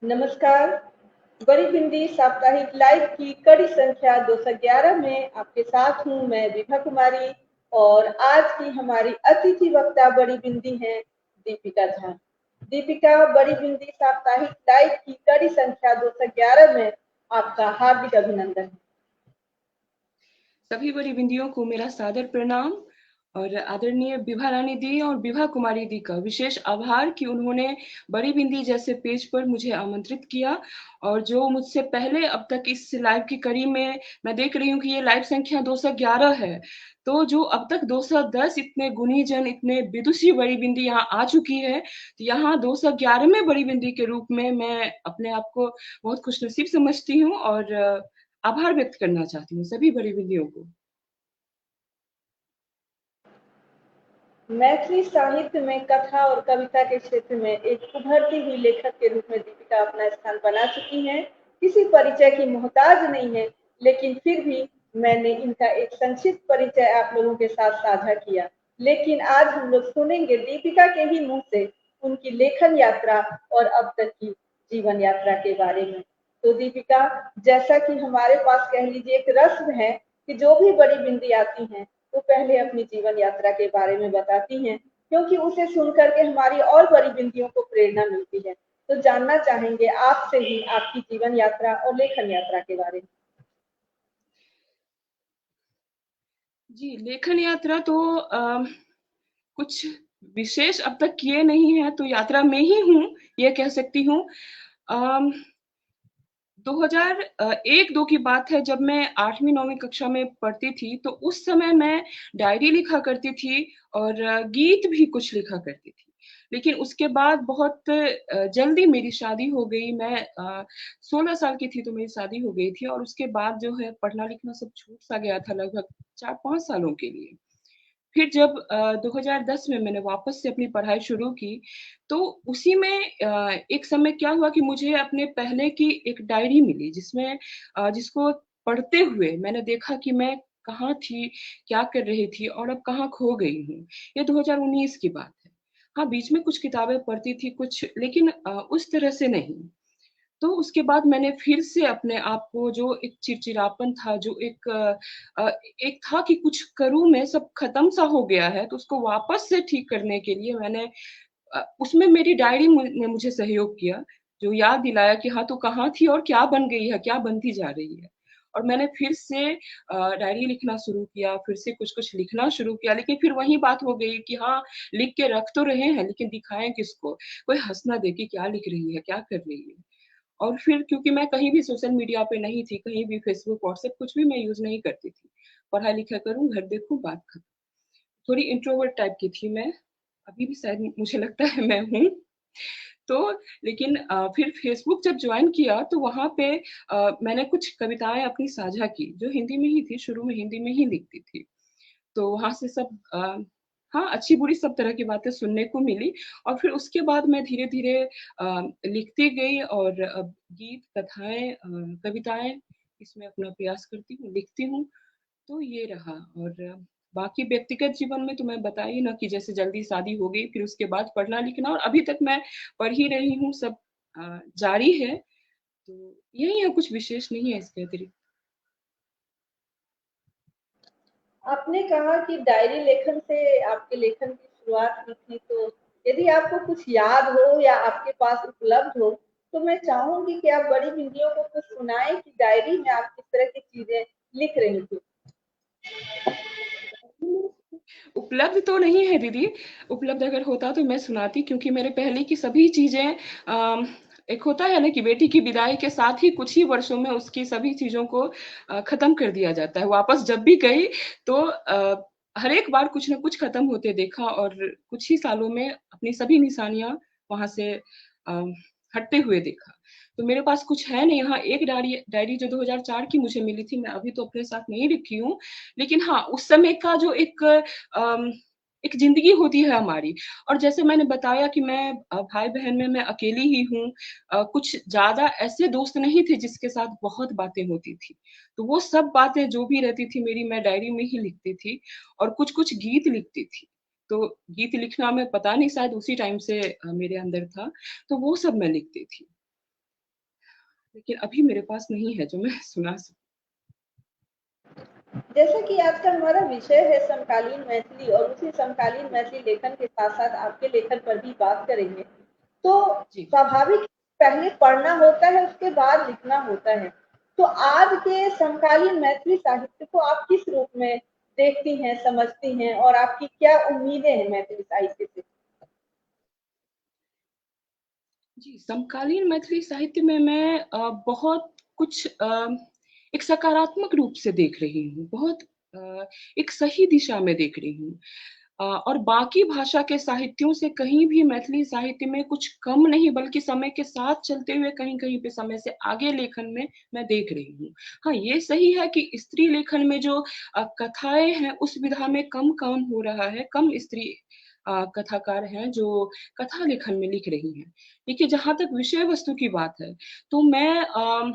नमस्कार। बड़ी बिंदी साप्ताहिक लाइव की कड़ी संख्या 211 में आपके साथ हूँ मैं विभा कुमारी। और आज की हमारी अतिथि वक्ता बड़ी बिंदी हैं दीपिका झा। दीपिका, बड़ी बिंदी साप्ताहिक लाइव की कड़ी संख्या 211 में आपका हार्दिक अभिनंदन। सभी बड़ी बिंदियों को मेरा सादर प्रणाम और आदरणीय विभा रानी दी और विभा कुमारी दी का विशेष आभार कि उन्होंने बड़ी बिंदी जैसे पेज पर मुझे आमंत्रित किया। और जो मुझसे पहले अब तक इस लाइव की कड़ी में मैं देख रही हूँ कि ये लाइव संख्या 211 है, तो जो अब तक 210 इतने गुणीजन इतने विदुषी बड़ी बिंदी यहाँ आ चुकी है, तो यहाँ 211वें बड़ी बिंदी के रूप में मैं अपने आप को बहुत खुशनसीब समझती हूँ और आभार व्यक्त करना चाहती हूँ सभी बड़ी बिंदियों को। मैथिली साहित्य में कथा और कविता के क्षेत्र में एक उभरती हुई लेखक के रूप में दीपिका अपना स्थान बना चुकी हैं। किसी परिचय की मोहताज नहीं है, लेकिन फिर भी मैंने इनका एक संक्षिप्त परिचय आप लोगों के साथ साझा किया। लेकिन आज हम लोग सुनेंगे दीपिका के ही मुंह से उनकी लेखन यात्रा और अब तक की जीवन यात्रा के बारे में। तो दीपिका, जैसा कि हमारे पास कह लीजिए एक रस्म है कि जो भी बड़ी बिंदी आती हैं वो पहले अपनी जीवन यात्रा के बारे में बताती हैं, क्योंकि उसे सुनकर के हमारी और बड़ी बिंदियों को प्रेरणा मिलती है। तो जानना चाहेंगे आपसे ही आपकी जीवन यात्रा और लेखन यात्रा के बारे में। जी, लेखन यात्रा तो कुछ विशेष अब तक किए नहीं है, तो यात्रा में ही हूँ, ये कह सकती हूँ। 2001-2 की बात है, जब मैं 8वीं-9वीं कक्षा में पढ़ती थी, तो उस समय मैं डायरी लिखा करती थी और गीत भी कुछ लिखा करती थी। लेकिन उसके बाद बहुत जल्दी मेरी शादी हो गई। मैं 16 साल की थी तो मेरी शादी हो गई थी और उसके बाद जो है पढ़ना-लिखना सब छूट-सा गया था लगभग 4-5 सालों के लिए। फिर जब 2010 में मैंने वापस से अपनी पढ़ाई शुरू की, तो उसी में एक समय क्या हुआ कि मुझे अपने पहले की एक डायरी मिली, जिसमें जिसको पढ़ते हुए मैंने देखा कि मैं कहाँ थी, क्या कर रही थी और अब कहाँ खो गई हूँ। ये 2019 की बात है। हाँ, बीच में कुछ किताबें पढ़ती थी कुछ, लेकिन उस तरह से नहीं। तो उसके बाद मैंने फिर से अपने आप को, जो एक चिड़चिड़ापन था, जो एक था कि कुछ करूँ मैं, सब खत्म सा हो गया है, तो उसको वापस से ठीक करने के लिए मैंने उसमें मेरी डायरी ने मुझे सहयोग किया, जो याद दिलाया कि हाँ, तू कहाँ थी और क्या बन गई है, क्या बनती जा रही है। और मैंने फिर से डायरी लिखना शुरू किया, फिर से कुछ-कुछ लिखना शुरू किया, लेकिन फिर वही बात हो गई कि हाँ, लिख के रख तो रहे हैं, लेकिन दिखाएँ किसको? कोई हँस ना दे कि क्या लिख रही है, क्या कर रही है? और फिर क्योंकि मैं कहीं भी सोशल मीडिया पे नहीं थी, कहीं भी फेसबुक, व्हाट्सएप कुछ भी मैं यूज़ नहीं करती थी। पढ़ाई-लिखाई करूँ, घर देखूँ, बात खत्म। थोड़ी इंट्रोवर्ट टाइप की थी मैं, अभी भी शायद मुझे लगता है मैं हूँ। तो लेकिन फिर फेसबुक जब जॉइन किया तो वहाँ पे मैंने कुछ कविताएँ अपनी साझा की, जो हिंदी में ही थी, शुरू में हिंदी में ही लिखती थी। तो वहाँ से सब हाँ, अच्छी-बुरी सब तरह की बातें सुनने को मिली और फिर उसके बाद मैं धीरे-धीरे लिखती गई और अब गीत, कथाएँ, कविताएँ इसमें अपना प्रयास करती हूँ, लिखती हूँ, तो ये रहा। और बाकी व्यक्तिगत जीवन में तो मैं बता ही ना कि जैसे जल्दी शादी हो गई, फिर उसके बाद पढ़ना-लिखना और अभी तक मैं पढ़ ही रही हूँ, सब जारी है, तो यही है, कुछ विशेष नहीं है इसके अतिरिक्त। आपने कहा कि डायरी लेखन से आपके लेखन की शुरुआत की थी, तो यदि आपको कुछ याद हो या आपके पास उपलब्ध हो, तो मैं चाहूंगी कि आप बड़ी बिंदियों को कुछ सुनाएं कि डायरी में आप किस तरह की चीजें लिख रही थी। उपलब्ध तो नहीं है दीदी, उपलब्ध अगर होता तो मैं सुनाती, क्योंकि मेरे पहले की सभी चीज़ें एक होता है ना कि बेटी की विदाई के साथ ही कुछ ही वर्षों में उसकी सभी चीज़ों को ख़त्म कर दिया जाता है। वापस जब भी गई तो हर एक बार कुछ न कुछ ख़त्म होते देखा और कुछ ही सालों में अपनी सभी निशानियाँ वहाँ से अ, हटते हुए देखा। तो मेरे पास कुछ है नहीं, हाँ, एक डायरी डायरी जो 2004 की मुझे मिली थी, मैं अभी तो अपने साथ नहीं रखी हूँ, लेकिन हाँ, उस समय का जो अम, एक ज़िंदगी होती है हमारी। और जैसे मैंने बताया कि मैं भाई-बहन में मैं अकेली ही हूँ। कुछ ज़्यादा ऐसे दोस्त नहीं थे जिसके साथ बहुत बातें होती थी। तो वो सब बातें जो भी रहती थी मेरी, मैं डायरी में ही लिखती थी और कुछ-कुछ गीत लिखती थी। तो गीत लिखना मैं पता नहीं शायद उसी टाइम से मेरे अंदर था, तो वो सब मैं लिखती थी। लेकिन अभी मेरे पास नहीं है जो मैं सुना सकूँ। जैसे कि आज का हमारा विषय है समकालीन मैथिली, और उसी समकालीन मैथिली लेखन के साथ-साथ आपके लेखन पर भी बात करेंगे। तो जी। स्वाभाविक पहले पढ़ना होता है, उसके बाद लिखना होता है। तो आज के समकालीन मैथिली साहित्य को आप किस रूप में देखती हैं, समझती हैं, और आपकी क्या उम्मीदें हैं मैथिली साहित्य से? जी, समकालीन मैथिली साहित्य में मैं बहुत कुछ एक सकारात्मक रूप से देख रही हूँ, बहुत एक सही दिशा में देख रही हूँ। और बाकी भाषा के साहित्यों से कहीं भी मैथिली साहित्य में कुछ कम नहीं, बल्कि समय के साथ चलते हुए कहीं-कहीं पे समय से आगे लेखन में मैं देख रही हूँ। हाँ, ये सही है कि स्त्री लेखन में जो कथाएँ हैं, उस विधा में कम काम हो रहा है, कम स्त्री कथाकार हैं जो कथा लेखन में लिख रही हैं। देखिए, जहाँ तक विषय वस्तु की बात है, तो मैं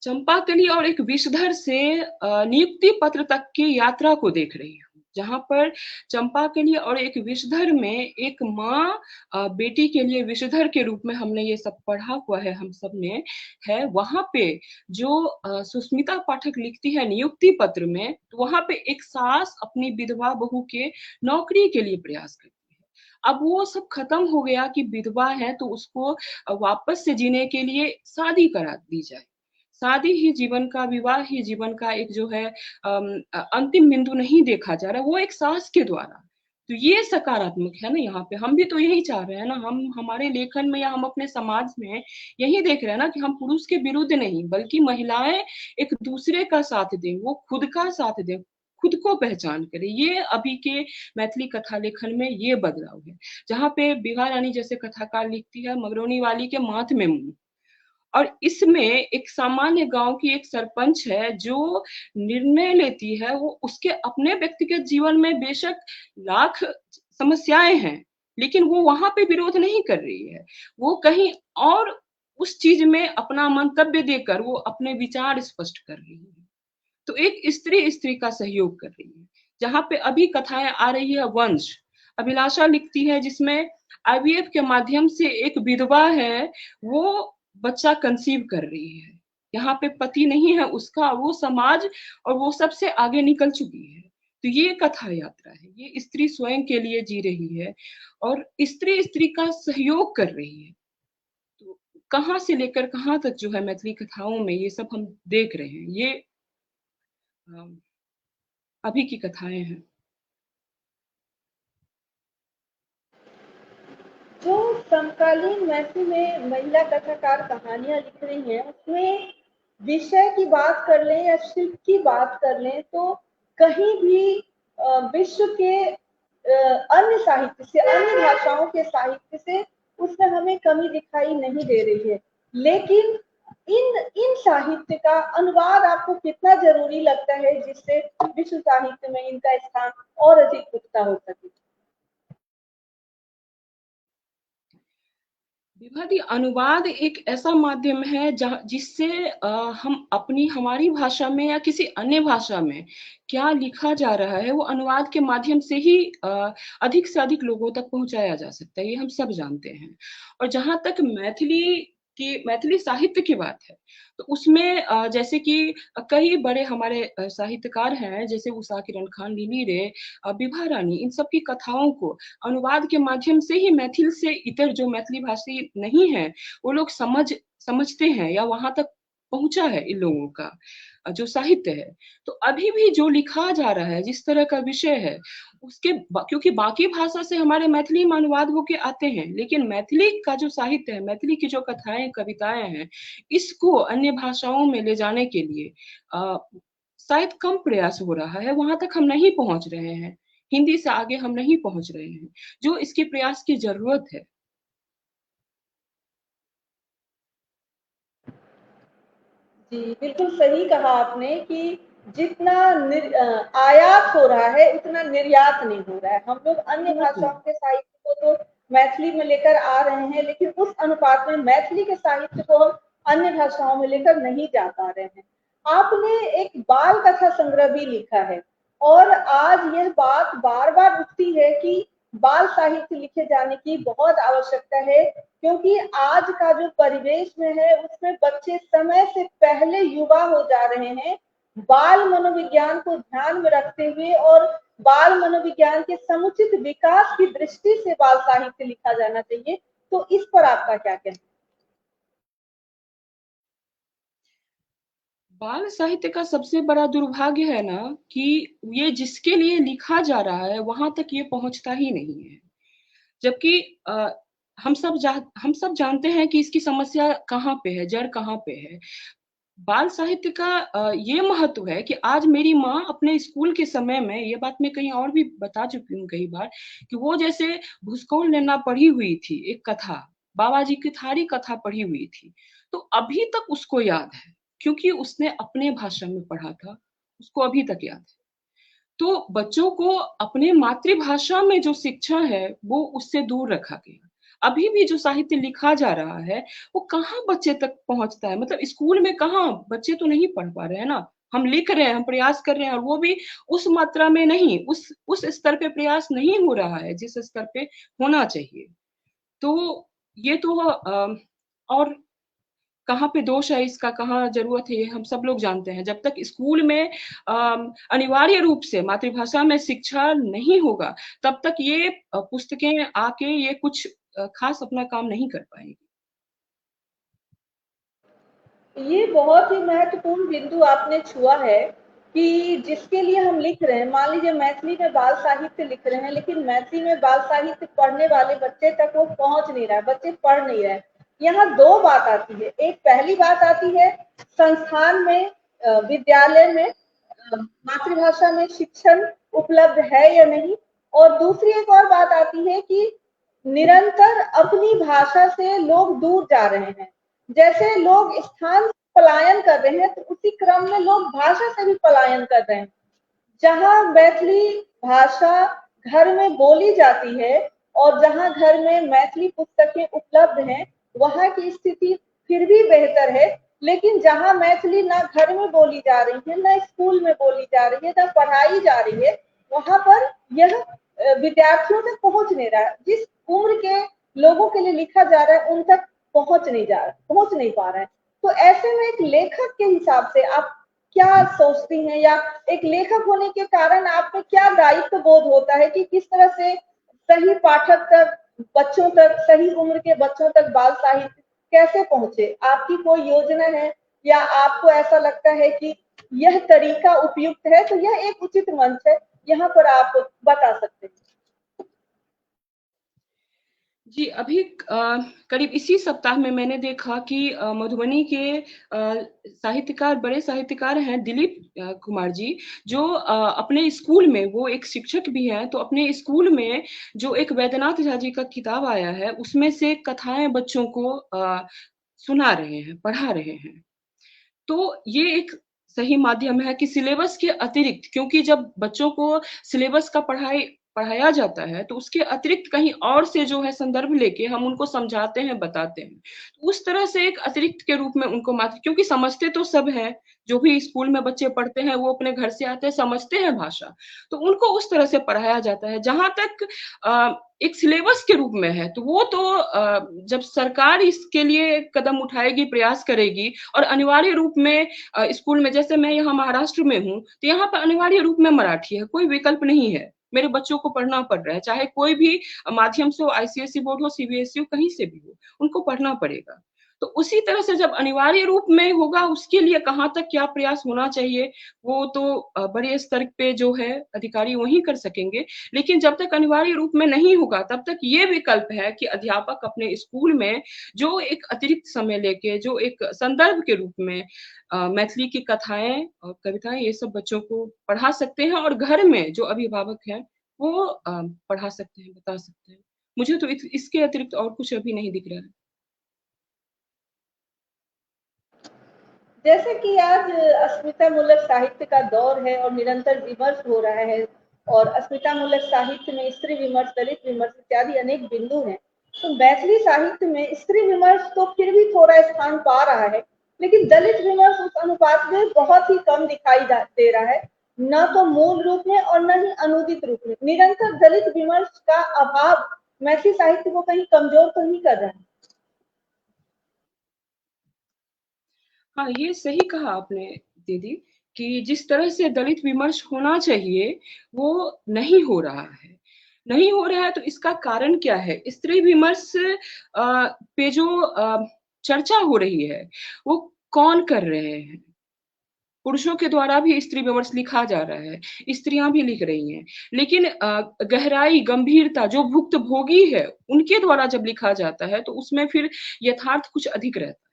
चंपाकली और एक विषधर से नियुक्ति पत्र तक की यात्रा को देख रही हूँ। जहाँ पर चंपाकली और एक विषधर में एक माँ बेटी के लिए विषधर के रूप में हमने ये सब पढ़ा हुआ है हम सब ने, है वहाँ पे जो सुस्मिता पाठक लिखती है नियुक्ति पत्र में, तो वहाँ पे एक सास अपनी विधवा बहू के नौकरी के लिए प्रयास करती है। अब वो सब खत्म हो गया कि विधवा है तो उसको वापस से जीने के लिए शादी करा दी जाए। शादी ही जीवन का, विवाह ही जीवन का एक जो है अंतिम बिंदु नहीं देखा जा रहा, वो एक सास के द्वारा। तो ये सकारात्मक है ना यहाँ पे, हम भी तो यही चाह रहे हैं ना, हम हमारे लेखन में या हम अपने समाज में यही देख रहे हैं ना कि हम पुरुष के विरुद्ध नहीं, बल्कि महिलाएं एक दूसरे का साथ दें, वो खुद का साथ दें, खुद को पहचान करें। ये अभी के मैथिली कथा लेखन में ये बदलाव है, जहाँ पे बिभा रानी जैसे कथाकार लिखती है मगरौनी वाली के माथ में मुंह, और इसमें एक सामान्य गाँव की एक सरपंच है जो निर्णय लेती है, वो उसके अपने व्यक्तिगत जीवन में बेशक लाख समस्याएँ हैं, लेकिन वो वहाँ पे विरोध नहीं कर रही है। वो कहीं और उस चीज़ में अपना मंतव्य देकर वो अपने विचार स्पष्ट कर रही है। तो एक स्त्री स्त्री का सहयोग कर रही है। जहाँ पे अभी कथाएँ आ रही है वंश, अभिलाषा लिखती है जिसमें आईवीएफ के माध्यम से एक विधवा है, वो बच्चा कंसीव कर रही है। यहाँ पे पति नहीं है उसका, वो समाज और वो सबसे आगे निकल चुकी है। तो ये कथा यात्रा है, ये स्त्री स्वयं के लिए जी रही है और स्त्री स्त्री का सहयोग कर रही है। तो कहाँ से लेकर कहाँ तक जो है मैथिली कथाओं में ये सब हम देख रहे हैं। ये अ, अभी की कथाएँ हैं। जो समकालीन मैथिली में महिला कथाकार कहानियाँ लिख रही हैं, उसमें विषय की बात कर लें या शिल्प की बात कर लें, तो कहीं भी विश्व के अन्य साहित्य से, अन्य भाषाओं के साहित्य से उसमें हमें कमी दिखाई नहीं दे रही है। लेकिन इन इन साहित्य का अनुवाद आपको कितना ज़रूरी लगता है, जिससे विश्व साहित्य में इनका स्थान और अधिक पुख्ता हो सके? विवादी अनुवाद एक ऐसा माध्यम है जहाँ जिससे हम अपनी हमारी भाषा में या किसी अन्य भाषा में क्या लिखा जा रहा है वो अनुवाद के माध्यम से ही अधिक से अधिक लोगों तक पहुंचाया जा सकता है, ये हम सब जानते हैं। और जहाँ तक मैथिली साहित्य की बात है, तो उसमें जैसे कि कई बड़े हमारे साहित्यकार हैं जैसे उषा किरण खान, लिली रे, विभा रानी, इन सब की कथाओं को अनुवाद के माध्यम से ही मैथिल से इतर जो मैथिली भाषी नहीं है, वो लोग समझते हैं या वहाँ तक पहुँचा है इन लोगों का जो साहित्य है। तो अभी भी जो लिखा जा रहा है, जिस तरह का विषय है, क्योंकि बाकी भाषा से हमारे मैथिली में अनुवाद होके आते हैं, लेकिन मैथिली का जो साहित्य है, मैथिली की जो कथाएँ, कविताएँ हैं, इसको अन्य भाषाओं में ले जाने के लिए अ, शायद कम प्रयास हो रहा है, वहाँ तक हम नहीं पहुँच रहे हैं। हिंदी से आगे हम नहीं पहुँच रहे हैं, जो इसके प्रयास की ज़रूरत है। जी, बिल्कुल सही कहा आपने कि जितना आयात हो रहा है, उतना निर्यात नहीं हो रहा है। हम लोग अन्य भाषाओं के साहित्य को तो मैथिली में लेकर आ रहे हैं, लेकिन उस अनुपात में मैथिली के साहित्य को हम अन्य भाषाओं में लेकर नहीं जा पा रहे हैं। आपने एक बाल कथा संग्रह भी लिखा है, और आज यह बात बार-बार उठती है कि बाल साहित्य लिखे जाने की बहुत आवश्यकता है, क्योंकि आज का जो परिवेश में है उसमें बच्चे समय से पहले युवा हो जा रहे हैं। बाल मनोविज्ञान को ध्यान में रखते हुए और बाल मनोविज्ञान के समुचित विकास की दृष्टि से बाल साहित्य लिखा जाना चाहिए। तो इस पर आपका क्या कहना है? बाल साहित्य का सबसे बड़ा दुर्भाग्य है ना कि ये जिसके लिए लिखा जा रहा है वहां तक ये पहुंचता ही नहीं है। जबकि हम सब जानते हैं कि इसकी समस्या कहाँ पे है, जड़ कहाँ पे है। बाल साहित्य का ये महत्व है कि आज मेरी माँ अपने स्कूल के समय में, ये बात मैं कहीं और भी बता चुकी हूँ कई बार, कि वो जैसे भूस्कोल नैना पढ़ी हुई थी एक कथा, बाबा जी की थारी कथा पढ़ी हुई थी, तो अभी तक उसको याद है, क्योंकि उसने अपने भाषा में पढ़ा था, उसको अभी तक याद है। तो बच्चों को अपने मातृभाषा में जो शिक्षा है वो उससे दूर रखा गया। अभी भी जो साहित्य लिखा जा रहा है वो कहाँ बच्चे तक पहुंचता है, मतलब स्कूल में कहाँ, बच्चे तो नहीं पढ़ पा रहे हैं ना। हम लिख रहे हैं, हम प्रयास कर रहे हैं, और वो भी उस मात्रा में नहीं, उस स्तर पे प्रयास नहीं हो रहा है जिस स्तर पे होना चाहिए। तो ये तो और कहाँ पे दोष है इसका, कहाँ जरूरत है, ये हम सब लोग जानते हैं। जब तक स्कूल में अनिवार्य रूप से मातृभाषा में शिक्षा नहीं होगा, तब तक ये पुस्तकें आके ये कुछ खास अपना काम नहीं कर पाएंगी। ये बहुत ही महत्वपूर्ण बिंदु आपने छुआ है कि जिसके लिए हम लिख रहे हैं, मान लीजिए मैथिली में बाल साहित्य लिख रहे हैं, लेकिन मैथिली में बाल साहित्य पढ़ने वाले बच्चे तक वो पहुंच नहीं रहा है, बच्चे पढ़ नहीं रहे। यहाँ दो बात आती है। एक पहली बात आती है संस्थान में, विद्यालय में मातृभाषा में शिक्षण उपलब्ध है या नहीं, और दूसरी एक और बात आती है कि निरंतर अपनी भाषा से लोग दूर जा रहे हैं। जैसे लोग स्थान से पलायन कर रहे हैं, तो उसी क्रम में लोग भाषा से भी पलायन कर रहे हैं। जहाँ मैथिली भाषा घर में बोली जाती है और जहाँ घर में मैथिली पुस्तकें उपलब्ध हैं, वहाँ की स्थिति फिर भी बेहतर है। लेकिन जहाँ मैथिली ना घर में बोली जा रही है, ना स्कूल में बोली जा रही है, ना पढ़ाई जा रही है, वहाँ पर यह विद्यार्थियों तक पहुंच नहीं रहा है। जिस उम्र के लोगों के लिए लिखा जा रहा है उन तक पहुंच नहीं पा रहा है। तो ऐसे में एक लेखक के हिसाब से आप क्या सोचती हैं, या एक लेखक होने के कारण आप में क्या दायित्व बोध होता है कि किस तरह से सही पाठक तक, बच्चों तक, सही उम्र के बच्चों तक बाल साहित्य कैसे पहुंचे? आपकी कोई योजना है, या आपको ऐसा लगता है कि यह तरीका उपयुक्त है, तो यह एक उचित मंच है, यहाँ पर आप बता सकते हैं। जी, अभी करीब इसी सप्ताह में मैंने देखा कि मधुबनी के साहित्यकार, बड़े साहित्यकार हैं दिलीप कुमार जी, जो अपने स्कूल में, वो एक शिक्षक भी हैं, तो अपने स्कूल में जो एक वैद्यनाथ झा जी का किताब आया है उसमें से कथाएं बच्चों को सुना रहे हैं, पढ़ा रहे हैं। तो ये एक सही माध्यम है कि सिलेबस के अतिरिक्त, क्योंकि जब बच्चों को सिलेबस का पढ़ाया जाता है तो उसके अतिरिक्त कहीं और से जो है संदर्भ लेके हम उनको समझाते हैं, बताते हैं। तो उस तरह से एक अतिरिक्त के रूप में उनको मात्र, क्योंकि समझते तो सब हैं, जो भी स्कूल में बच्चे पढ़ते हैं वो अपने घर से आते हैं, समझते हैं भाषा, तो उनको उस तरह से पढ़ाया जाता है। जहां तक एक सिलेबस के रूप में है, तो वो तो जब सरकार इसके लिए कदम उठाएगी, प्रयास करेगी, और अनिवार्य रूप में स्कूल में, जैसे मैं यहाँ महाराष्ट्र में हूँ, तो यहाँ पर अनिवार्य रूप में मराठी है, कोई विकल्प नहीं है, मेरे बच्चों को पढ़ना पड़ रहा है, चाहे कोई भी माध्यम से हो, आईसीएसई बोर्ड हो, सीबीएसई हो, कहीं से भी हो, उनको पढ़ना पड़ेगा। तो उसी तरह से जब अनिवार्य रूप में होगा, उसके लिए कहाँ तक क्या प्रयास होना चाहिए, वो तो बड़े स्तर पे जो है अधिकारी वही कर सकेंगे। लेकिन जब तक अनिवार्य रूप में नहीं होगा, तब तक ये विकल्प है कि अध्यापक अपने स्कूल में जो एक अतिरिक्त समय लेके, जो एक संदर्भ के रूप में मैथिली की कथाएं और कविताएं, ये सब बच्चों को पढ़ा सकते हैं, और घर में जो अभिभावक हैं वो पढ़ा सकते हैं, बता सकते हैं। मुझे तो इसके अतिरिक्त और कुछ अभी नहीं दिख रहा है। जैसे कि आज अस्मितामूलक साहित्य का दौर है और निरंतर विमर्श हो रहा है, और अस्मितामूलक साहित्य में स्त्री विमर्श, दलित विमर्श इत्यादि अनेक बिंदु हैं। तो मैथिली साहित्य में स्त्री विमर्श तो फिर भी थोड़ा स्थान पा रहा है, लेकिन दलित विमर्श उस अनुपात में बहुत ही कम दिखाई दे रहा है। न तो मूल रूप में और न ही अनुदित रूप में। निरंतर दलित विमर्श का अभाव मैथिली साहित्य को कहीं कमजोर तो नहीं कर रहा है? हाँ, ये सही कहा आपने दीदी कि जिस तरह से दलित विमर्श होना चाहिए, वो नहीं हो रहा है। नहीं हो रहा है तो इसका कारण क्या है? स्त्री विमर्श पे जो चर्चा हो रही है, वो कौन कर रहे हैं? पुरुषों के द्वारा भी स्त्री विमर्श लिखा जा रहा है, स्त्रियां भी लिख रही हैं, लेकिन गहराई, गंभीरता जो भुक्तभोगी है, उनके द्वारा जब लिखा जाता है, तो उसमें फिर यथार्थ कुछ अधिक रहता है।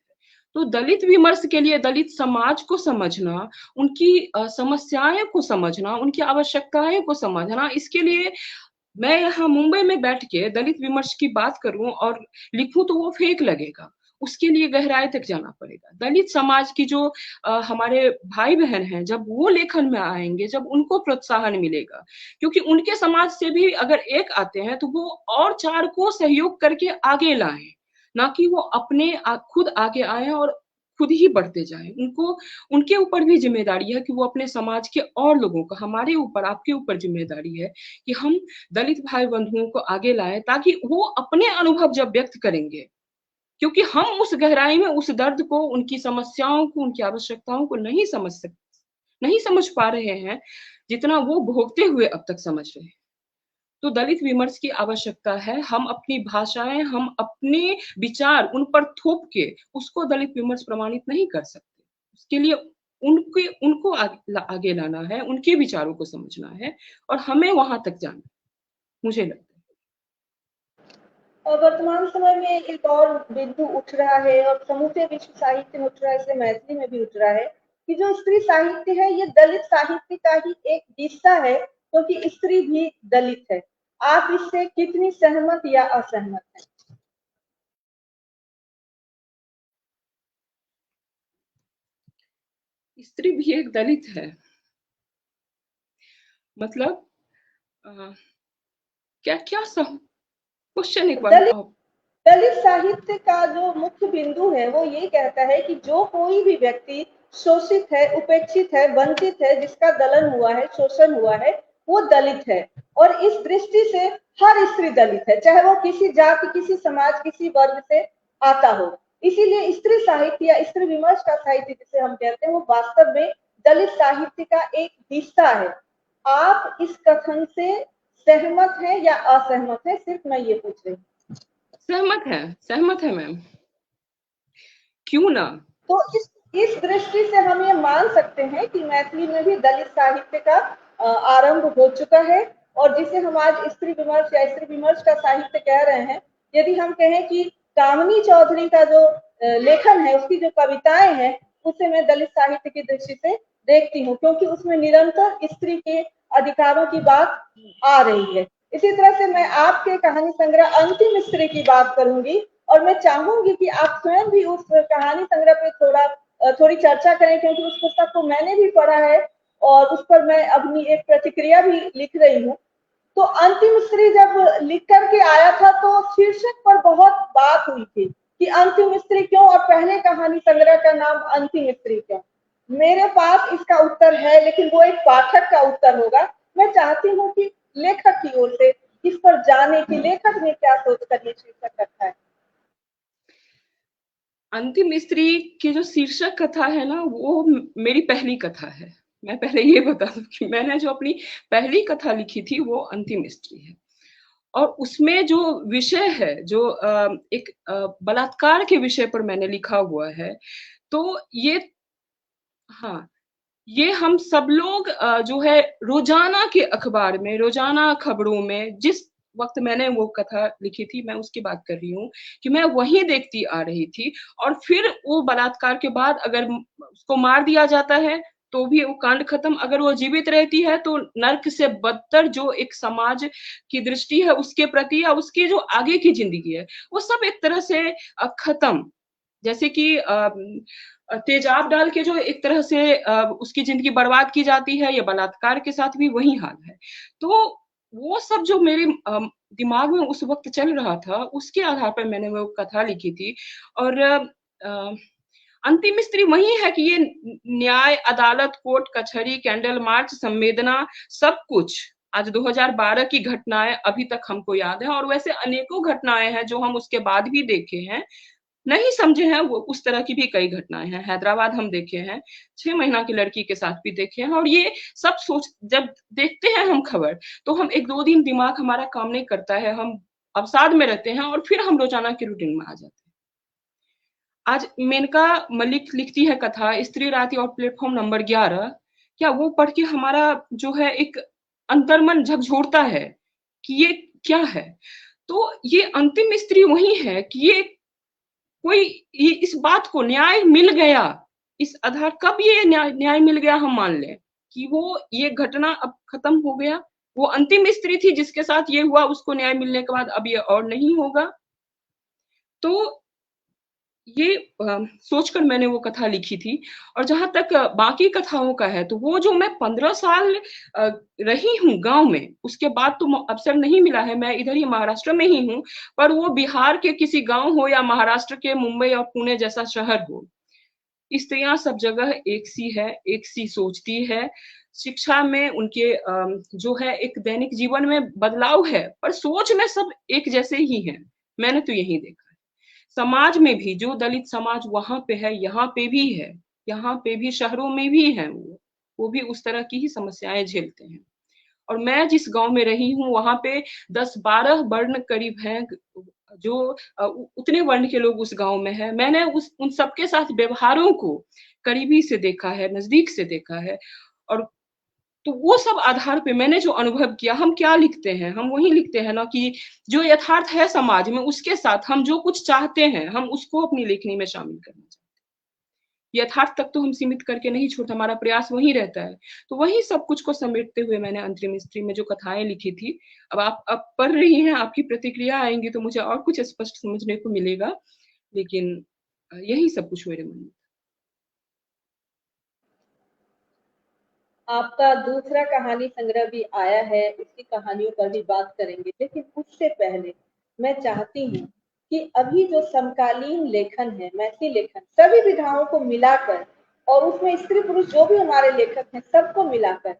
तो दलित विमर्श के लिए दलित समाज को समझना, उनकी समस्याएं को समझना, उनकी आवश्यकताएं को समझना, इसके लिए मैं यहाँ मुंबई में बैठ के दलित विमर्श की बात करूं और लिखूं तो वो फेक लगेगा। उसके लिए गहराई तक जाना पड़ेगा। दलित समाज की जो हमारे भाई बहन हैं, जब वो लेखन में आएंगे, जब उनको प्रोत्साहन मिलेगा, क्योंकि उनके समाज से भी अगर एक आते हैं तो वो और चार को सहयोग करके आगे लाएं, ना कि वो अपने खुद आगे आए और खुद ही बढ़ते जाएं। उनको, उनके ऊपर भी जिम्मेदारी है कि वो अपने समाज के और लोगों का, हमारे ऊपर, आपके ऊपर जिम्मेदारी है कि हम दलित भाई बंधुओं को आगे लाएं, ताकि वो अपने अनुभव जब व्यक्त करेंगे, क्योंकि हम उस गहराई में उस दर्द को, उनकी समस्याओं को, उनकी आवश्यकताओं को नहीं समझ पा रहे हैं, जितना वो भोगते हुए अब तक समझ रहे हैं। तो दलित विमर्श की आवश्यकता है। हम अपनी भाषाएं, हम अपने विचार उन पर थोप के उसको दलित विमर्श प्रमाणित नहीं कर सकते। उसके लिए उनको आगे लाना है, उनके विचारों को समझना है और हमें वहां तक जाना है, मुझे लगता है। और वर्तमान समय में एक और बिंदु उठ रहा है और समूचे विश्व साहित्य में उठ रहा है, इसलिए मैथिली में भी उठ रहा है कि जो स्त्री साहित्य है ये दलित साहित्य का ही एक हिस्सा है, क्योंकि स्त्री भी दलित है। आप इससे कितनी सहमत या असहमत हैं? स्त्री भी एक दलित है, मतलब अ, क्या क्या सब क्वेश्चन एक बार दलित आप। दलित साहित्य का जो मुख्य बिंदु है वो ये कहता है कि जो कोई भी व्यक्ति शोषित है, उपेक्षित है, वंचित है, जिसका दलन हुआ है, शोषण हुआ है, वो दलित है। और इस दृष्टि से हर स्त्री दलित है, चाहे वो किसी जाति, किसी समाज, किसी वर्ग से आता हो। इसीलिए स्त्री साहित्य या स्त्री विमर्श का साहित्य जिसे हम कहते हैं, वो वास्तव में दलित साहित्य का एक हिस्सा है। आप इस कथन से सहमत हैं या असहमत हैं? सिर्फ मैं ये पूछ रही हूँ। सहमत है मैम, क्यों ना। तो इस दृष्टि से हम ये मान सकते हैं कि मैथिली में भी दलित साहित्य का आरंभ हो चुका है। और जिसे हम आज स्त्री विमर्श या स्त्री विमर्श का साहित्य कह रहे हैं, यदि हम कहें कि कामिनी चौधरी का जो लेखन है, उसकी जो कविताएं हैं, उसे मैं दलित साहित्य की दृष्टि से देखती हूँ, क्योंकि उसमें निरंतर स्त्री के अधिकारों की बात आ रही है। इसी तरह से मैं आपके कहानी संग्रह अंतिम स्त्री की बात करूंगी और मैं चाहूंगी कि आप स्वयं भी उस कहानी संग्रह पे थोड़ी चर्चा करें, क्योंकि उस पुस्तक को मैंने भी पढ़ा है और उस पर मैं अपनी एक प्रतिक्रिया भी लिख रही हूँ। तो अंतिम स्त्री जब लिख करके आया था तो शीर्षक पर बहुत बात हुई थी कि अंतिम स्त्री क्यों और पहले कहानी संग्रह का नाम अंतिम स्त्री क्यों। मेरे पास इसका उत्तर है, लेकिन वो एक पाठक का उत्तर होगा। मैं चाहती हूँ कि लेखक की ओर से इस पर जाने की, लेखक ने क्या सोच कर ये शीर्षक रखा है। अंतिम स्त्री की जो शीर्षक कथा है ना, वो मेरी पहली कथा है। मैं पहले ये बता दूं कि मैंने जो अपनी पहली कथा लिखी थी वो अंतिम स्त्री है। और उसमें जो विषय है, जो एक बलात्कार के विषय पर मैंने लिखा हुआ है। तो ये, हाँ, ये हम सब लोग जो है रोजाना के अखबार में, रोजाना खबरों में, जिस वक्त मैंने वो कथा लिखी थी, मैं उसकी बात कर रही हूँ कि मैं वही देखती आ रही थी। और फिर वो बलात्कार के बाद अगर उसको मार दिया जाता है तो भी वो कांड खत्म, अगर वो जीवित रहती है तो नर्क से बदतर जो एक समाज की दृष्टि है उसके प्रति, या उसकी जो आगे की जिंदगी है, वो सब एक तरह से खत्म। जैसे कि तेजाब डाल के जो एक तरह से उसकी जिंदगी बर्बाद की जाती है, ये बलात्कार के साथ भी वही हाल है। तो वो सब जो मेरे दिमाग में उस वक्त चल रहा था, उसके आधार पर मैंने वो कथा लिखी थी। और अंतिम स्त्री वही है कि ये न्याय, अदालत, कोर्ट कचहरी, कैंडल मार्च, संवेदना, सब कुछ आज 2012 की घटनाएं अभी तक हमको याद है, और वैसे अनेकों घटनाएं हैं जो हम उसके बाद भी देखे हैं, नहीं समझे हैं। वो उस तरह की भी कई घटनाएं हैं, हैदराबाद हम देखे हैं, 6 महीना की लड़की के साथ भी देखे हैं। और ये सब सोच जब देखते हैं हम खबर, तो हम 1-2 दिन दिमाग हमारा काम नहीं करता है, हम अवसाद में रहते हैं और फिर हम रोजाना की रूटीन में आ जाते हैं। आज मेनका मलिक लिखती है कथा स्त्री राति और प्लेटफॉर्म नंबर 11, क्या वो पढ़ के हमारा जो है एक अंतर्मन झकझोरता है कि ये क्या है? तो ये अंतिम स्त्री वही है कि ये कोई इस बात को न्याय मिल गया, इस आधार कब ये न्याय मिल गया हम मान लें कि वो ये घटना अब खत्म हो गया। वो अंतिम स्त्री थी जिसके साथ ये हुआ, उसको न्याय मिलने के बाद अब ये और नहीं होगा। तो ये सोचकर मैंने वो कथा लिखी थी। और जहां तक बाकी कथाओं का है, तो वो जो मैं 15 साल रही हूँ गांव में, उसके बाद तो अवसर नहीं मिला है, मैं इधर ही महाराष्ट्र में ही हूँ, पर वो बिहार के किसी गांव हो या महाराष्ट्र के मुंबई और पुणे जैसा शहर हो, स्त्रियां सब जगह एक सी है, एक सी सोचती है। शिक्षा में उनके जो है एक दैनिक जीवन में बदलाव है, पर सोच में सब एक जैसे ही हैं। मैंने तो यही देखा है। समाज में भी जो दलित समाज वहां पे है, यहाँ पे भी है, यहाँ पे भी शहरों में भी है, वो भी उस तरह की ही समस्याएं झेलते हैं। और मैं जिस गांव में रही हूँ वहां पे 10-12 वर्ण करीब हैं, जो उतने वर्ण के लोग उस गांव में है। मैंने उन सबके साथ व्यवहारों को करीबी से देखा है, नजदीक से देखा है। और तो वो सब आधार पे मैंने जो अनुभव किया, हम क्या लिखते हैं, हम वही लिखते हैं ना कि जो यथार्थ है समाज में, उसके साथ हम जो कुछ चाहते हैं हम उसको अपनी लेखनी में शामिल करना चाहते हैं। यथार्थ तक तो हम सीमित करके नहीं छोड़ते, हमारा प्रयास वही रहता है। तो वही सब कुछ को समेटते हुए मैंने अंतरिम स्त्री में जो कथाएं लिखी थी। अब आप अब पढ़ रही हैं, आपकी प्रतिक्रिया आएंगी तो मुझे और कुछ स्पष्ट समझने को मिलेगा, लेकिन यही सब कुछ मेरे मन में। आपका दूसरा कहानी संग्रह भी आया है, उसकी कहानियों पर भी बात करेंगे, लेकिन उससे पहले मैं चाहती हूँ कि अभी जो समकालीन लेखन है, मैथिली लेखन, सभी विधाओं को मिलाकर और उसमें स्त्री पुरुष जो भी हमारे लेखक हैं सबको मिलाकर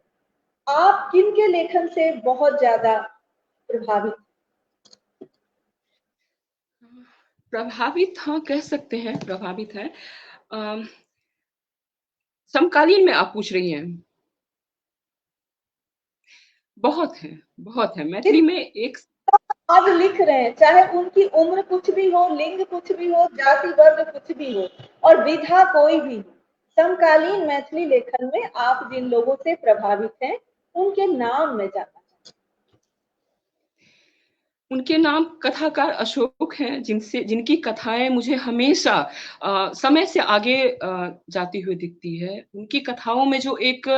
आप किन के लेखन से बहुत ज्यादा प्रभावित? प्रभावित, हाँ कह सकते हैं प्रभावित है। समकालीन में आप पूछ रही हैं? बहुत है, बहुत है। मैथिली में एक आज लिख रहे हैं, चाहे उनकी उम्र कुछ भी हो, लिंग कुछ भी हो, जाति वर्ग कुछ भी हो और विधा कोई भी हो, समकालीन मैथिली लेखन में आप जिन लोगों से प्रभावित हैं उनके नाम मैं जानना चाहती उनके नाम कथाकार अशोक हैं, जिनकी कथाएं मुझे हमेशा समय से आगे जाती हुई दिखती है। उनकी कथाओं में जो एक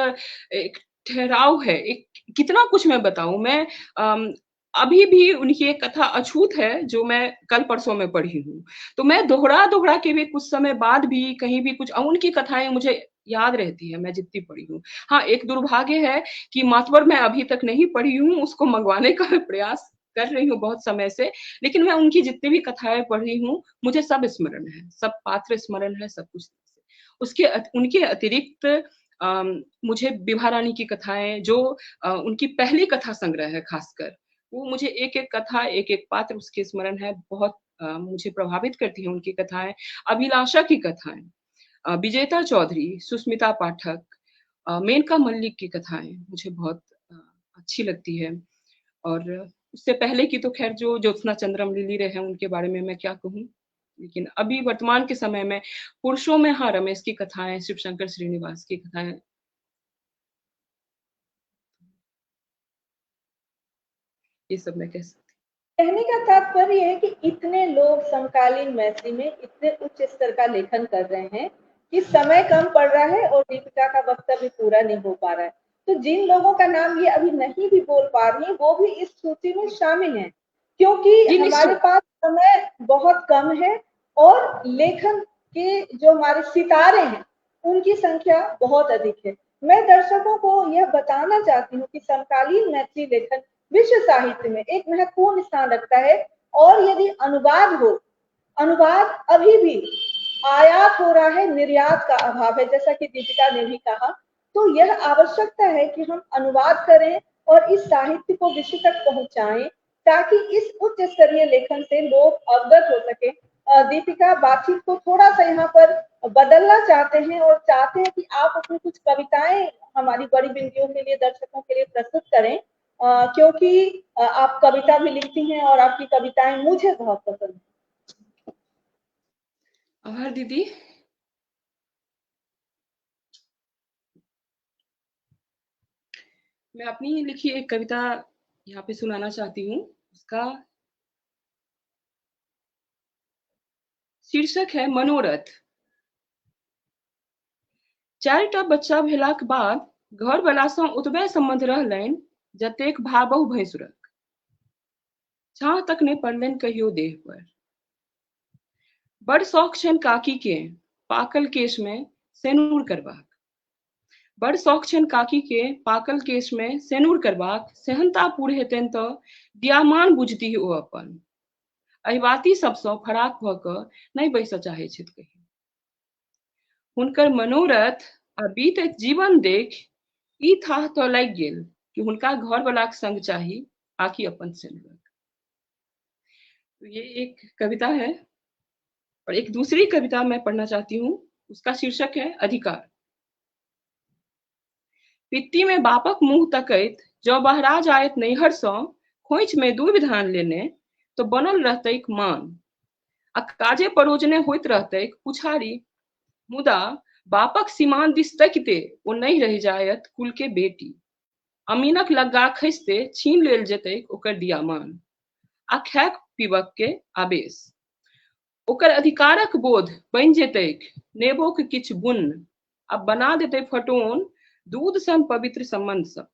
ठहराव है, एक कितना कुछ मैं बताऊं। मैं अभी भी उनकी एक कथा अछूत है जो मैं कल परसों में पढ़ी हूँ, तो मैं दोहरा दोहरा के भी कुछ समय बाद भी कहीं भी कुछ उनकी कथाएं मुझे याद रहती है, मैं जितनी पढ़ी हूँ। हाँ, एक दुर्भाग्य है कि मातवर मैं अभी तक नहीं पढ़ी हूँ, उसको मंगवाने का प्रयास कर रही हूँ बहुत समय से, लेकिन मैं उनकी जितनी भी कथाएं पढ़ी हूँ मुझे सब स्मरण है, सब पात्र स्मरण है, सब कुछ। उसके उनके अतिरिक्त मुझे विभा रानी की कथाएं जो उनकी पहली कथा संग्रह है खासकर, वो मुझे एक एक कथा, एक एक पात्र उसके स्मरण है, बहुत मुझे प्रभावित करती है उनकी कथाएं। अभिलाषा की कथाएं, विजेता चौधरी, सुस्मिता पाठक, मेनका मल्लिक की कथाएं मुझे बहुत अच्छी लगती है। और उससे पहले की तो खैर जो ज्योत्सना चंद्रम लिली रहे हैं, उनके बारे में मैं क्या कहूँ। लेकिन अभी वर्तमान के समय में पुरुषों में, हाँ, रमेश की कथाएं, शिव शंकर श्रीनिवास की कथाएं, ये सब मैं कह सकती कहने का तात्पर्य है कि इतने लोग समकालीन मैथिली में इतने उच्च स्तर का लेखन कर रहे हैं कि समय कम पड़ रहा है और दीपिका का वक्तव्य पूरा नहीं हो पा रहा है। तो जिन लोगों का नाम ये अभी नहीं भी बोल पा रही वो भी इस सूची में शामिल हैं, क्योंकि जी हमारे निश्चित। पास समय बहुत कम है और लेखन के जो हमारे सितारे हैं उनकी संख्या बहुत अधिक है। मैं दर्शकों को यह बताना चाहती हूँ कि समकालीन मैथिली लेखन विश्व साहित्य में एक महत्वपूर्ण स्थान रखता है और यदि अनुवाद हो, अनुवाद अभी भी आयात हो रहा है, निर्यात का अभाव है, जैसा कि दीपिका ने भी कहा। तो यह आवश्यकता है कि हम अनुवाद करें और इस साहित्य को विश्व तक पहुंचाएं, ताकि इस उच्च स्तरीय लेखन से लोग अवगत हो सके। दीपिका बातचीत को थोड़ा सा यहाँ पर बदलना चाहते हैं और चाहते हैं कि आप अपनी कुछ कविताएं हमारी बड़ी बिंदियों के लिए, दर्शकों के लिए प्रस्तुत करें, क्योंकि आप कविता भी लिखती हैं और आपकी कविताएं मुझे बहुत पसंद है। आभार दीदी। मैं अपनी लिखी एक कविता यहाँ पे सुनाना चाहती हूँ। उसका शीर्षक है मनोरथ। चारिटा बच्चा भेलाक बाद घर वाला सँ ओतबे संबंध रहलनि जतेक भाय बहु भैंसुरक। छाह तक नहि पड़लनि कहियो देह पर। बड़ शौक छनि काकी के पाकल केश में सेनुर करबाक। बड़ शौक छनि काकी के पाकल केश में सेनुर करबाक। सेहनता पूर हेतनि तऽ दियामान बुझतीह ओ अपन। अहिबाती सबसँ फराक भऽ कऽ नहि बैसऽ चाहै छथि कहियो। हुनकर मनोरथ आ बीतैत जीवन देख ई थाह तऽ लागि गेल कि हुनका घरवलाक संग चाही आकि अपन सेनुरक। तो ये एक कविता है। और एक दूसरी कविता मैं पढ़ना चाहती हूँ। उसका शीर्षक है अधिकार। पित्ती में बापक मुँह तकैत जँ बहरा जायत नैहर सँ खोइछ में दूबि धान लेने तो बनल रहतैक मान। आ काजे परोजने होइत रहतैक पुछारी। मुदा बापक सीमान दिस तकिते ओ नहि रहि जायत कुल के बेटी। अमीनक लग्गा खसिते छीन लेल जेतैक ओकर दियामान। आ खायक पीबक के आवेश। ओकर अधिकारक बोध बनि जेतैक नेबोक किछ बुन्न। आ बना देतै फटोन दूध सन पवित्र संबंध सब।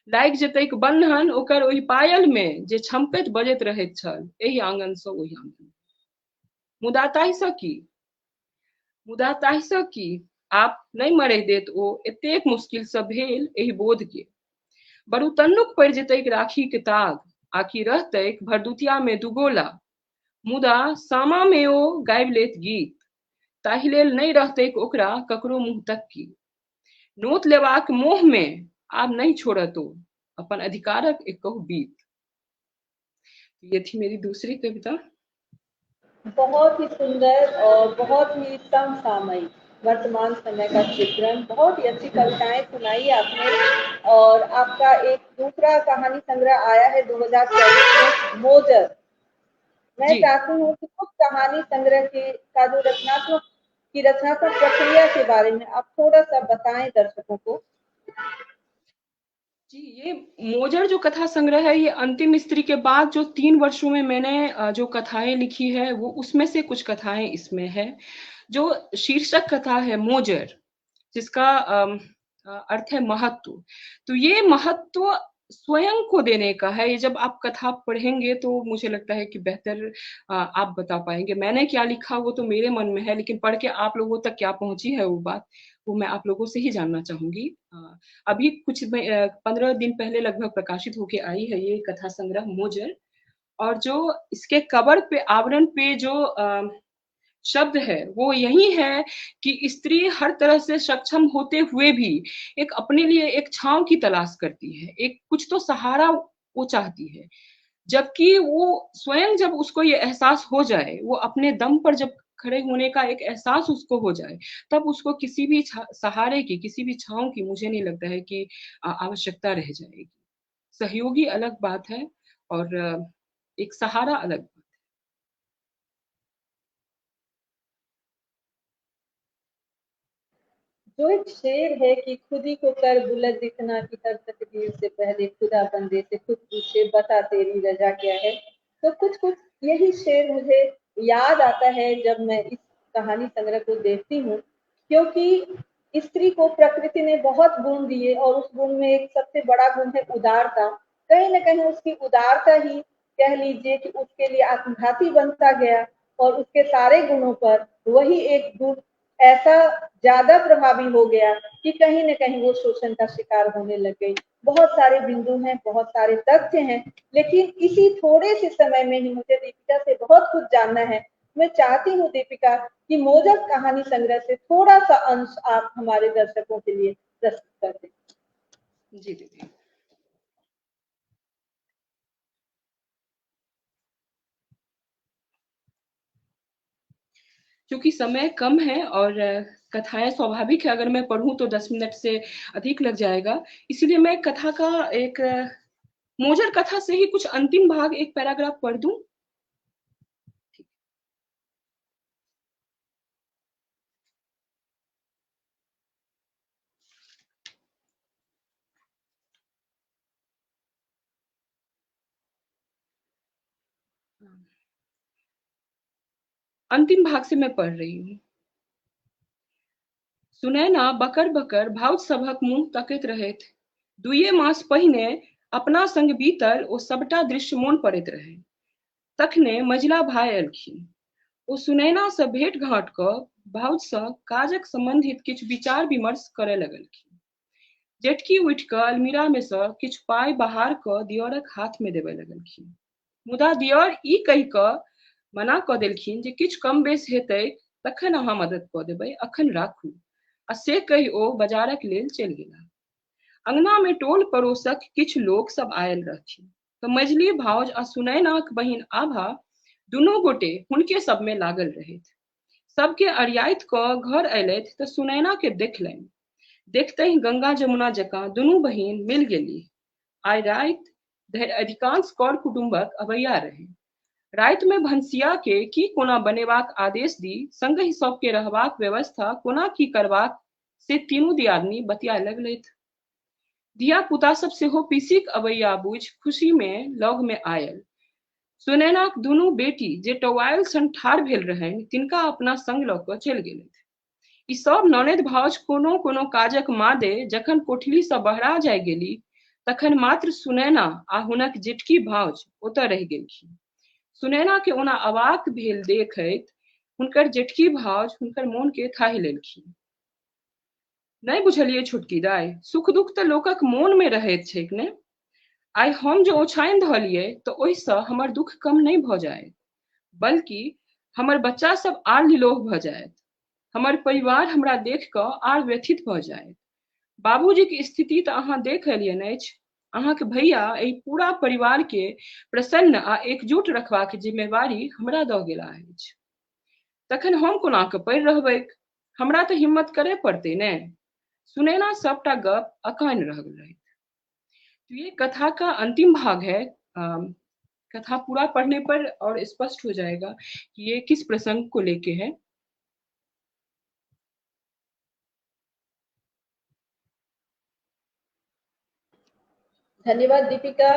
लागि जेतैक बन्हन ओकर ओहि पायल में जे छम्पैत बजैत रहैत छल एहि आंगन सँ ओहि आंगन। मुदा ताहिसँ की? मुदा ताहिसँ की? आप नहि मरय देत ओ एतेक मुश्किल सँ भेल एहि बोध के। बरु तन्नुक पड़ि जेतैक राखी के ताग। आकि रहतैक भरदुतिया में दुगोला। मुदा सामा में ओ गाबि लेत गीत। ताहि लेल नहि रहतैक ओकरा ककरो मुँह तक की। नोत लेबाक मोह में आब नहीं छोड़त ओ अपन अधिकारक एकहु बीत। ये थी मेरी दूसरी कविता। बहुत ही सुंदर और बहुत ही समसामयिक वर्तमान समय का चित्रण, बहुत ही अच्छी कविताएं सुनाई आपने। और आपका एक दूसरा कहानी संग्रह आया है 2024 में, मोजर। मैं चाहती हूँ कि कुछ कहानी संग्रह का जो रचनात्मक प्रक्रिया के बारे में आप थोड़ा सा बताएं दर्शकों को। जी, ये मोजर जो कथा संग्रह है, ये अंतिम स्त्री के बाद जो 3 वर्षों में मैंने जो कथाएं लिखी है, वो उसमें से कुछ कथाएं इसमें है। जो शीर्षक कथा है मोजर, जिसका अर्थ है महत्व। तो ये महत्व स्वयं को देने का है। ये जब आप कथा पढ़ेंगे तो मुझे लगता है कि बेहतर आप बता पाएंगे। मैंने क्या लिखा वो तो मेरे मन में है, लेकिन पढ़ के आप लोगों तक क्या पहुंची है वो बात, वो मैं आप लोगों से ही जानना चाहूंगी। अभी कुछ 15 दिन पहले लगभग प्रकाशित होके आई है ये कथा संग्रह मोजर। और जो इसके कवर पे, आवरण पे जो शब्द है वो यही है कि स्त्री हर तरह से सक्षम होते हुए भी एक अपने लिए एक छांव की तलाश करती है, एक कुछ तो सहारा वो चाहती है। जबकि वो स्वयं जब उसको ये एहसास हो जाए, वो अपने दम पर जब खड़े होने का एक एहसास उसको हो जाए, तब उसको किसी भी सहारे की, किसी भी छांव की मुझे नहीं लगता है कि आवश्यकता रह जाएगी। सहयोगी अलग बात है और एक सहारा अलग बात। जो एक शेर है कि खुद ही को कर बुलंद इतना कि हर तकदीर से पहले खुदा बंदे से खुद पूछे बता तेरी रजा क्या है। तो कुछ कुछ यही शेर मुझे याद आता है जब मैं इस कहानी संग्रह को देखती हूँ, क्योंकि स्त्री को प्रकृति ने बहुत गुण दिए और उस गुण में एक सबसे बड़ा गुण है उदारता। कहीं ना कहीं उसकी उदारता ही कह लीजिए कि उसके लिए आत्मघाती बनता गया, और उसके सारे गुणों पर वही एक गुण ऐसा ज्यादा प्रभावी हो गया कि कहीं न कहीं वो शोषण का शिकार होने लग गई। बहुत सारे बिंदु हैं, बहुत सारे तथ्य हैं, लेकिन इसी थोड़े से समय में ही मुझे दीपिका से बहुत कुछ जानना है। मैं चाहती हूँ दीपिका कि मोजक कहानी संग्रह से थोड़ा सा अंश आप हमारे दर्शकों के लिए प्रस्तुत कर दें। जी दीदी। क्योंकि समय कम है और कथाएं स्वाभाविक है, अगर मैं पढ़ूं तो 10 मिनट से अधिक लग जाएगा, इसलिए मैं कथा का एक मोजर कथा से ही कुछ अंतिम भाग, एक पैराग्राफ पढ़ दूं। अंतिम भाग से मैं पढ़ रही हूँ। सुनैना बकर बकर भाउज सभक मुँह तकैत रहैत। दुइये मास पहिने अपना संग बीतल ओ सबटा दृश्य मोन पड़ैत रहै। तखने मझिला भाइ एलखिन। ओ सुनैना सँ भेंट घाँट कऽ भाउज सँ काजक सम्बन्धित किछु विचार विमर्श करय लगलखिन। जेठकी उठि कऽ अलमीरा में सँ किछु पाइ बाहर कऽ दिअरक हाथ में देबय लगलखिन। मुदा दिअर ई कहि कऽ मना कऽ देलखिन जे किछु कम बेस हेतै तखन अहाँ मदद कऽ देबै, अखन राखू। आ से कहि ओ बाजारक लेल चलि गेलाह। अंगना में टोल पड़ोसक किछु लोक सब आयल रहथिन तऽ मझली भाउज आ सुनैनाक बहिन आभा दुनू गोटे हुनके सब में लागल रहैत। सबके अरियाइत कऽ घर अयलथि तऽ सुनैना के देखलनि। देखतहि गंगा जमुना जकाँ दुनू बहिन मिल गेली। आइ राति धरि अधिकांश कर कुटुम्बक अबैया रहै। राति में भनसिया के की कोना बनेबाक आदेश दी, संगहि सबके रहबाक व्यवस्था कोना की करबाक से तीनू दियादनी बतियाए लगलथि। धिया पुता सब सेहो पीसीक अबैया बुझि खुशी में लग में आयल। सुनैनाक दुनू बेटी जे टौआयल सन ठाढ़ भेल रहनि तिनका अपना संग लऽ कऽ चलि गेलथि। ई सब ननद भाउज कोनो कोनो काजक मादे जखन कोठली सँ बहरा जाय गेली तखन मात्र सुनैना आ हुनक जेठकी भाउज ओतऽ रहि गेलखिन। सुनैना के ओना अवाक भेल देखैत हुनकर जेठकी भाउज हुनकर मोन के थाहि लेलखिन। नहीं बुझलियै छोटकी दाई, सुख दुख तऽ लोकक मोन में रहैत छैक ने। आइ हम जे ओछानि धऽ लियै तऽ ओहिसँ हमर दुख कम नहि भऽ जायत, बल्कि हमर बच्चा सब आर लिलोह भऽ जायत। हमर परिवार हमरा देख कऽ आर व्यथित भऽ जायत। बाबूजी के स्थिति तऽ अहाँ देख एलियनि अछि। अहाँके भैया एहि पूरा परिवार के प्रसन्न आ एकजुट रखबाक जिम्मेवारी हमरा दऽ गेला अछि। तखन हम कोना कऽ पड़ि रहबैक, हमरा तऽ हिम्मत करय पड़तै ने। सुनैना सबटा गप अकान रह गई। तो ये कथा का अंतिम भाग है। कथा पूरा पढ़ने पर और स्पष्ट हो जाएगा कि ये किस प्रसंग को लेके है। धन्यवाद दीपिका।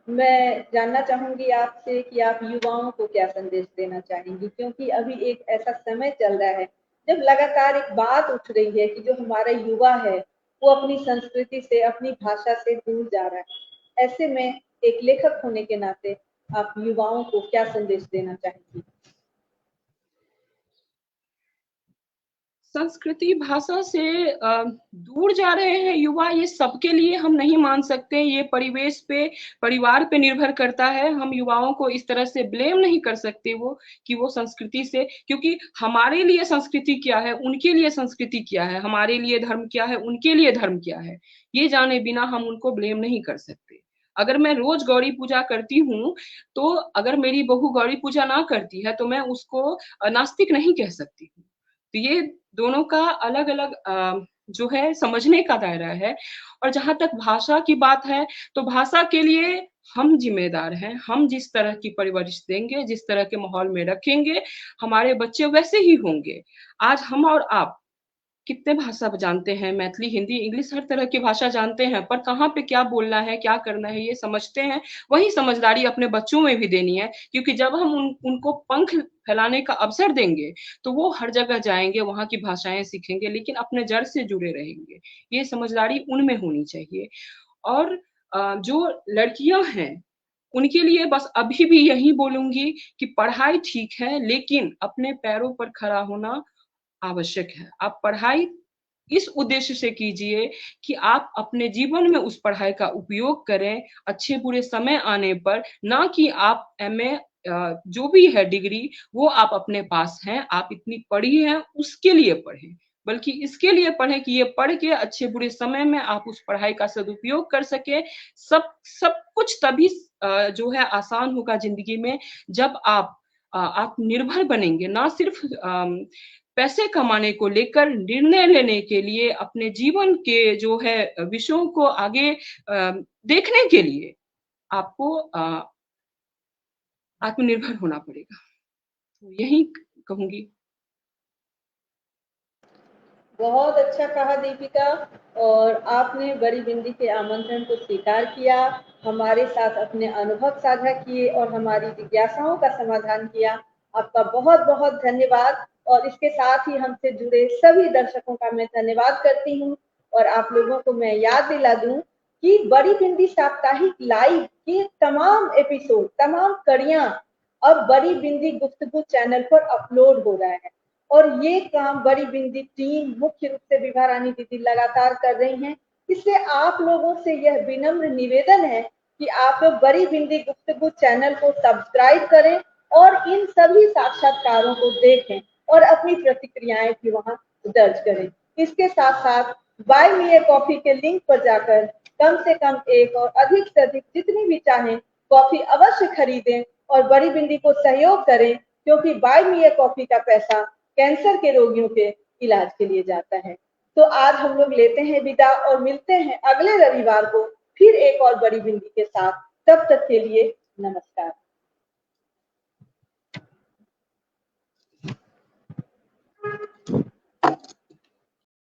मैं जानना चाहूंगी आपसे कि आप युवाओं को क्या संदेश देना चाहेंगी, क्योंकि अभी एक ऐसा समय चल रहा है जब लगातार एक बात उठ रही है कि जो हमारा युवा है वो अपनी संस्कृति से, अपनी भाषा से दूर जा रहा है। ऐसे में एक लेखक होने के नाते आप युवाओं को क्या संदेश देना चाहेंगी? संस्कृति भाषा से दूर जा रहे हैं युवा, ये सबके लिए हम नहीं मान सकते। ये परिवेश पे, परिवार पे निर्भर करता है। हम युवाओं को इस तरह से ब्लेम नहीं कर सकते वो संस्कृति से, क्योंकि हमारे लिए संस्कृति क्या है, उनके लिए संस्कृति क्या है, हमारे लिए धर्म क्या है, उनके लिए धर्म क्या है, ये जाने बिना हम उनको ब्लेम नहीं कर सकते। अगर मैं रोज गौरी पूजा करती हूँ तो अगर मेरी बहू गौरी पूजा ना करती है तो मैं उसको नास्तिक नहीं कह सकती हूँ। तो ये दोनों का अलग अलग जो है समझने का दायरा है। और जहां तक भाषा की बात है तो भाषा के लिए हम जिम्मेदार हैं। हम जिस तरह की परवरिश देंगे, जिस तरह के माहौल में रखेंगे, हमारे बच्चे वैसे ही होंगे। आज हम और आप कितने भाषा जानते हैं, मैथिली, हिंदी, इंग्लिश, हर तरह की भाषा जानते हैं, पर कहाँ पे क्या बोलना है, क्या करना है, ये समझते हैं। वही समझदारी अपने बच्चों में भी देनी है, क्योंकि जब हम उनको पंख फैलाने का अवसर देंगे तो वो हर जगह जाएंगे, वहाँ की भाषाएं सीखेंगे, लेकिन अपने जड़ से जुड़े रहेंगे। ये समझदारी उनमें होनी चाहिए। और जो लड़कियां हैं उनके लिए बस अभी भी यही बोलूंगी कि पढ़ाई ठीक है, लेकिन अपने पैरों पर खड़ा होना आवश्यक है। आप पढ़ाई इस उद्देश्य से कीजिए कि आप अपने जीवन में उस पढ़ाई का उपयोग करें अच्छे बुरे समय आने पर, ना कि आप एमए जो भी है डिग्री वो आप अपने पास हैं, आप इतनी पढ़ी हैं उसके लिए पढ़ें, बल्कि इसके लिए पढ़ें कि ये पढ़ के अच्छे बुरे समय में आप उस पढ़ाई का सदुपयोग कर सके। सब सब कुछ तभी जो है आसान होगा जिंदगी में जब आप आत्मनिर्भर बनेंगे, ना सिर्फ पैसे कमाने को लेकर निर्णय लेने के लिए, अपने जीवन के जो है विषयों को आगे देखने के लिए आपको आत्मनिर्भर होना पड़ेगा। तो यही कहूंगी। बहुत अच्छा कहा दीपिका। और आपने बड़ी बिंदी के आमंत्रण को स्वीकार किया, हमारे साथ अपने अनुभव साझा किए और हमारी जिज्ञासाओं का समाधान किया। आपका बहुत बहुत धन्यवाद। और इसके साथ ही हमसे जुड़े सभी दर्शकों का मैं धन्यवाद करती हूँ। और आप लोगों को मैं याद दिला दूं कि बड़ी बिंदी साप्ताहिक लाइव के तमाम एपिसोड, तमाम कड़ियां अब बड़ी बिंदी गुफ्तगू चैनल पर अपलोड हो रहा है। और ये काम बड़ी बिंदी टीम मुख्य रूप से विभा रानी दीदी लगातार कर रही हैं। इसलिए आप लोगों से यह विनम्र निवेदन है कि आप लोग बड़ी बिंदी गुफ्तगू चैनल को सब्सक्राइब करें और इन सभी साक्षात्कारों को देखें और अपनी प्रतिक्रियाएं भी वहां दर्ज करें। इसके साथ साथ बाय मी ए कॉफी के लिंक पर जाकर कम से कम एक और अधिक से अधिक जितनी भी चाहें कॉफी अवश्य खरीदें और बड़ी बिंदी को सहयोग करें, क्योंकि बाय मी ए कॉफी का पैसा कैंसर के रोगियों के इलाज के लिए जाता है। तो आज हम लोग लेते हैं विदा और मिलते हैं अगले रविवार को फिर एक और बड़ी बिंदी के साथ। तब तक के लिए नमस्कार।